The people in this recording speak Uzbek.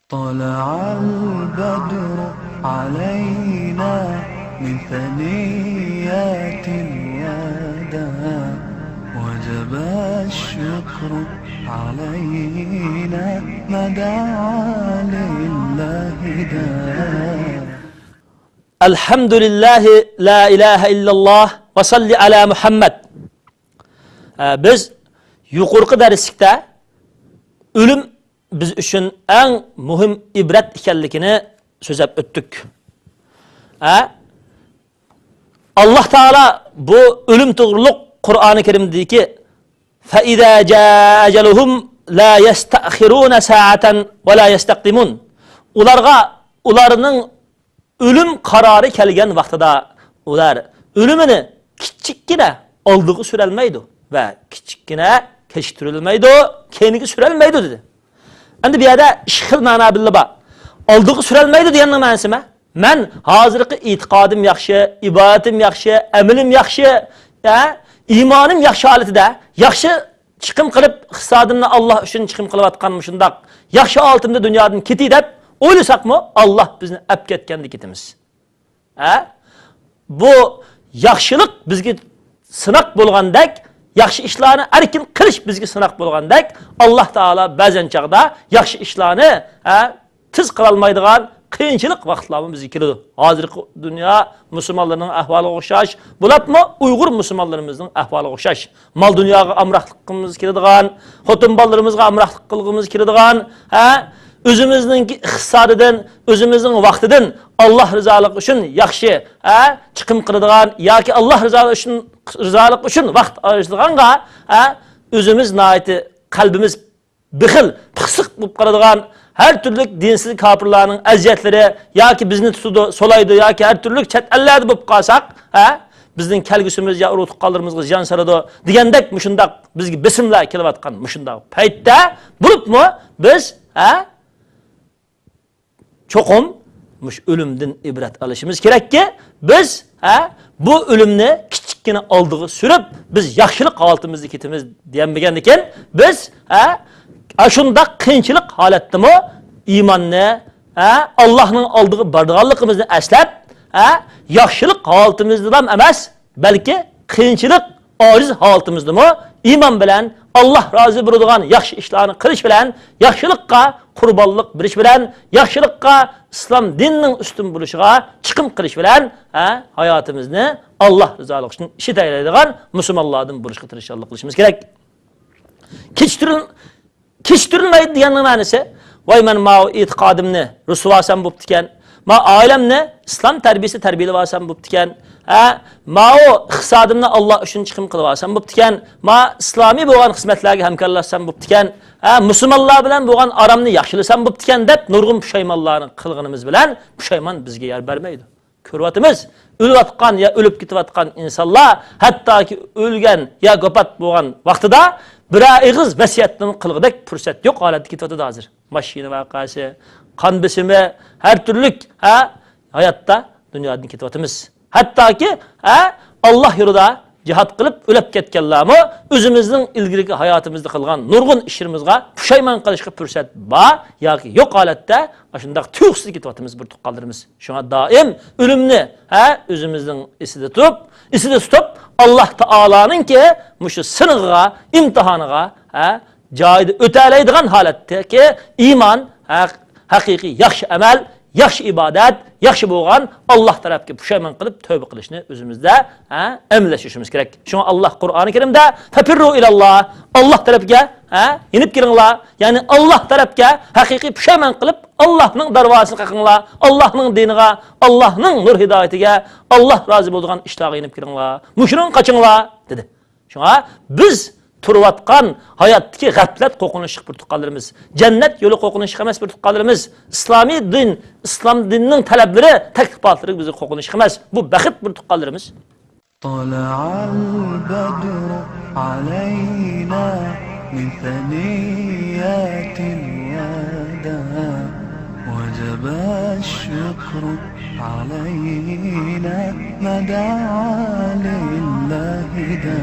طلع البدر علينا من ثنيات الوداع وجب الشكر علينا ما دعا لله داع. الحمد لله لا إله إلا الله وصل على محمد. Biz yuqorqi darslikda ölüm biz üçün eng muhim ibret ekanligini so'zlab o'tdik. Allah Taala bu ölüm to'g'riliq Qur'oni Karimdagi fa iza jaa ajaluhum la yasta'khiruna sa'atan va la yastaqdimun. Ularning ölüm qarori kelgan vaqtida ular ölümini kichikgina oldiga suralmaydi va kichikgina kechiktirilmaydi, keyingi suralmaydi dedi. Endi bu yerda ikki xil ma'no bilib bor. Oldiga suralmaydi deganning ma'nosi nima? Men hozirgi e'tiqodim yaxshi, ibodatim yaxshi, amalim yaxshi, iymonim yaxshi holatida, yaxshi chiqim qilib, hisobimni Alloh uchun chiqim qilayotganim shundoq, yaxshi oltimda dunyodan ketay deb o'ylasaqmi, Alloh bizni olib ketganda ketamiz. Bu yaxshilik bizga sinoq bo'lgandek, yaxshi ishlarni erkin qilish bizga sinoq bo'lgandek, Alloh taolo ba'zan chaqda yaxshi ishlarni tiz qila olmaydigan qiyinchilik vaqtlarimiz bizga keladi. Hozirgi dunyo musulmonlarning ahvoliga o'xshash, bo'libmi Uyg'ur musulmonlarimizning ahvoliga o'xshash. Mol dunyoga amroqligimiz keladigan, xotin bolalarimizga amroqlik qilgimiz keladigan, o'zimizning iqtisodidan, o'zimizning vaqtidan Alloh rizoligi uchun yaxshi chiqim qiladigan yoki Alloh rizoligi uchun vaqt ajratadigan o'zimiz noiti qalbimiz bixil, pixsiq bo'lib qoladigan her türlü dinsiz kafirlarning aziyatlari yoki bizni tutudi, solaydi yoki her türlü chet ellarda bo'lib qolsak, bizning kelgusimiz ya uruq qoldirmizga jon soladi degandek mushundaq bizga bismillah kelayotgan mushundaq paytda bo'libmi biz çoxum ölümden ibret alışımız kerakki biz bu ölümni kichikkina oldiga surib biz yaxshilik holatimizni ketimiz deganmagan ekan biz shundaq qiyinchilik holatdami iymonni Allohning oldiga borganligimizni eslab yaxshilik holatimizdan emas balki qiyinchilik ojiz holatimizdami iymon bilan Allah razı bo'ladigan yaxshi ishlarni qilish bilan yaxshilikqa qurbonlik berish bilan yaxshilikqa islom dinining ustun bo'lishiga chiqim qilish bilan hayotimizni Alloh rizoligi uchun ishlaydigan musulmonlardan bo'lishga tirishchilik qilishimiz kerak. Kechtirilmaydi deganning ma'nosi voy men ma e'tiqodimni rusvosam bo'pti ekan, ma oilamni islom tarbiyasi tarbiyalab olsam bo'pti ekan, ma iqtisodimni Alloh uchun chiqim qilib olsam bo'pti ekan, ma islomiy bo'lgan xizmatlarga hamkorlashsam bo'pti ekan, musulmonlar bilan bo'lgan aramni yaxshilasam bo'pti ekan deb nurg'un pushaymonlarni qilganimiz bilan pushaymon bizga yer bermaydi. Ko'ryapmiz, o'layotgan ya o'lib ketayotgan insonlar hattoki o'lgan ya vafot bo'lgan vaqtida bir ig'iz vasiyatni qilg'idek fursat yo'q holatda ketyapti hozir. Mashina voqeasi, qon besimi, har turli hayotda dunyodan ketyapmiz. Hattoki Alloh yo'lida jihad qilib o'lib ketganlarmi o'zimizning ilgirki hayotimizda qilgan nurg'un ishlarimizga pushaymon qilishga fursat bor yoki yo'q holatda shundaq tuyuqsiz ketyapmiz, bir tuqqaldirimiz. Shunga doim o'limni o'zimizning esida tutib Alloh taolaninki mushu sinig'iga, imtihoniga joyida o'talaydigan holatdagi iymon, haqiqiy yaxshi amal, yaxshi ibodat, yaxshi bo'lgan Alloh tarafga pushaymon qilib tövbe qilishni o'zimizda emlashishimiz kerak. Shunga Alloh Qur'oni Karimda fafirru ilalloh, Alloh tarafga inib kiringlar, ya'ni Alloh tarafga haqiqiy pushaymon qilib Allohning darvozasiga qaqinglar, Allohning diniga, Allohning nur hidoyatiga, Alloh rozi bo'lgan ishlarga inib kiringlar. Mushrikin qochinglar dedi. Shunga biz turayotgan hayotdagi g'aflat qo'qinishib bir tuqqanlarimiz, jannat yo'li qo'qinishib emas bir tuqqanlarimiz, islomiy din, islom dinining talablari, taklifotlari bizni qo'qinishib emas, bu baxt bir tuqqanlarimiz. Tala'al badru alayna min thaniyatil wada wajaba ash-shukru alayna ma da'a lillahi da